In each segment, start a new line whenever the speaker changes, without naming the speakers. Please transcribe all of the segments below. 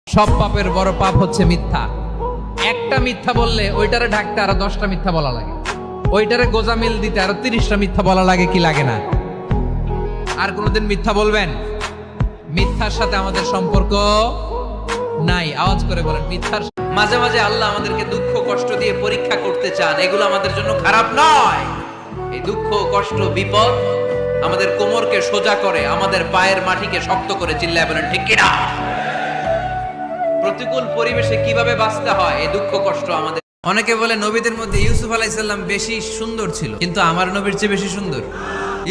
সব পাপের বড় পাপ হচ্ছে মিথ্যা। একটা মিথ্যা বললে ওইটারে ঢাকতে আরো 10টা মিথ্যা বলা লাগে, ওইটারে গোজামিল দিতে আরো 30টা মিথ্যা বলা লাগে, কি লাগে না? আর কোনোদিন মিথ্যা বলবেন? মিথ্যার সাথে আমাদের সম্পর্ক নাই। আওয়াজ করে বলেন মিথ্যার। মাঝে মাঝে আল্লাহ আমাদেরকে দুঃখ কষ্ট দিয়ে পরীক্ষা করতে চান, এগুলো আমাদের জন্য খারাপ নয়। এই দুঃখ কষ্ট বিপদ আমাদের কোমরকে সোজা করে, আমাদের পায়ের মাটিকে শক্ত করে। চিল্লায় বলেন ঠিক কিনা? প্রতিকূল পরিবেশে কিভাবে বাঁচতে হয়, এই দুঃখ কষ্ট আমাদের। অনেকে বলে নবীদের মধ্যে ইউসুফ আলাইহিস সালাম বেশি সুন্দর ছিল, কিন্তু আমার নবীর চেয়ে বেশি সুন্দর।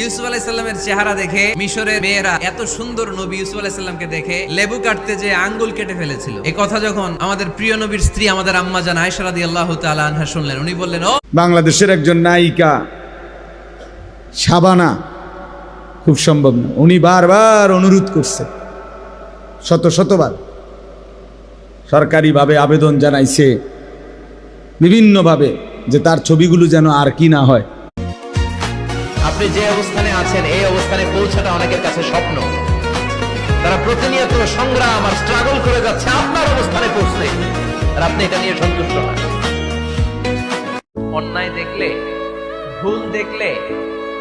ইউসুফ আলাইহিস সালামের চেহারা দেখে মিশরের মেয়েরা এত সুন্দর নবী ইউসুফ আলাইহিস সালামকে দেখে লেবু কাটতে যে আঙ্গুল কেটে ফেলেছিল। এই কথা যখন আমাদের প্রিয় নবীর স্ত্রী আমাদের আম্মা জান আয়েশা রাদিয়াল্লাহু তাআলা আনহা শুনলেন, উনি বললেন, ও
বাংলাদেশের একজন নায়িকা শাবানা, খুব সম্ভব না, উনি বারবার অনুরোধ করছে, শতবার সরকারিভাবে আবেদন জানাইছে বিভিন্নভাবে, যে তার ছবিগুলো যেন আর কি না হয়।
আপনি যে অবস্থানে আছেন এই অবস্থানে পৌঁছাটা অনেকের কাছে স্বপ্ন। তারা প্রতিনিয়ত সংগ্রাম আর স্ট্রাগল করে যাচ্ছে আপনার অবস্থানে পৌঁছতে, আর আপনি এটা নিয়ে সন্তুষ্ট না। অন্যায় দেখলে, ভুল দেখলে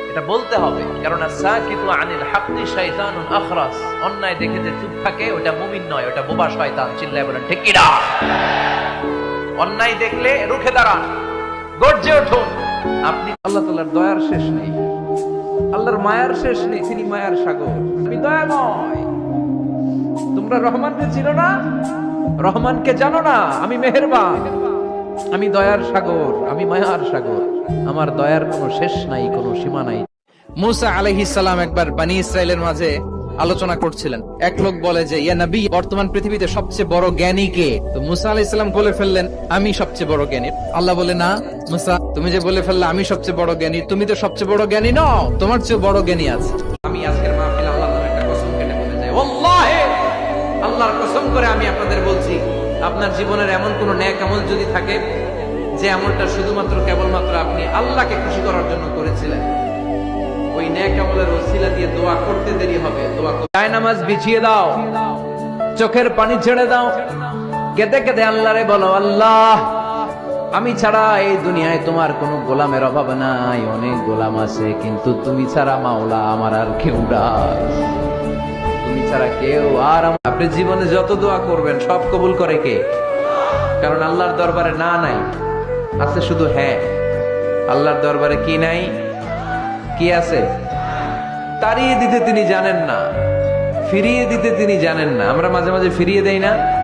এটা বলতে হবে, কারণ সাকিতু আনিল হাক্কি শাইতানুন আখরাস। অন্যায় দেখে যে চুপ থাকে ওটা মুমিন নয়, ওটা বোবা শয়তান। চিল্লায় বলেন ঠিক কিনা? অন্যায় দেখলে রুখে দাঁড়ান, গর্জে উঠুন। আপনি আল্লাহ তাআলার দয়ার শেষ নেই, আল্লাহর মায়ার শেষ নেই, তিনি মায়ার সাগর। আমি দয়াময়। তোমরা রহমানকে চিনো না, রহমানকে জানো না। আমি মেহেরবান, আমি দয়ার সাগর, আমি মায়ার সাগর। আমার দয়ার কোনো শেষ নাই, কোনো সীমা নাই। মুসা আলাইহিস সালাম একবার বনি ইসরাইলের মাঝে আলোচনা করছিলেন। এক লোক বলে যে, ইয়া নবী, বর্তমান পৃথিবীতে সবচেয়ে বড় জ্ঞানী কে? তো মুসা আলাইহিস সালাম বলে ফেললেন, আমি সবচেয়ে বড় জ্ঞানী। আল্লাহ বলে, না মুসা, তুমি যে বলে ফেললে আমি সবচেয়ে বড় জ্ঞানী, তুমি তো সবচেয়ে বড় জ্ঞানী নও, তোমার চেয়ে বড় জ্ঞানী আছে। আমি আজকের মাহফিলে আল্লাহর নামে একটা কসম কেটে বলে যাই, ওয়াল্লাহি আল্লাহর কসম করে আমি আপনাদের বলছি, আপনার জীবনের এমন কোন নেক আমল যদি থাকে যে আমলটা শুধুমাত্র কেবলমাত্র আপনি আল্লাহকে খুশি করার জন্য করেছিলেন, ওই নেক আমলের ওসিলা দিয়ে দোয়া করতে দেরি হবে। দোয়া যায় নামাজ বিছিয়ে দাও, চোখের পানি ছেড়ে দাও, কেঁদে কেঁদে আল্লাহরে বলো, আল্লাহ আমি ছাড়া এই দুনিয়ায় তোমার কোনো গোলামের অভাব নাই, অনেক গোলাম আছে, কিন্তু তুমি ছাড়া মাওলা আমার আর কেউ নাই, তুমি ছাড়া কেউ আর। আপনি জীবনে যত দোয়া করবেন সব কবুল করে কে? কারণ আল্লাহর দরবারে না নাই, আছে শুধু হ্যাঁ। আল্লাহর দরবারে কি নাই? কি আছে? তাড়িয়ে দিতে তিনি জানেন না, ফিরিয়ে দিতে তিনি জানেন না। আমরা মাঝে মাঝে ফিরিয়ে দেই না।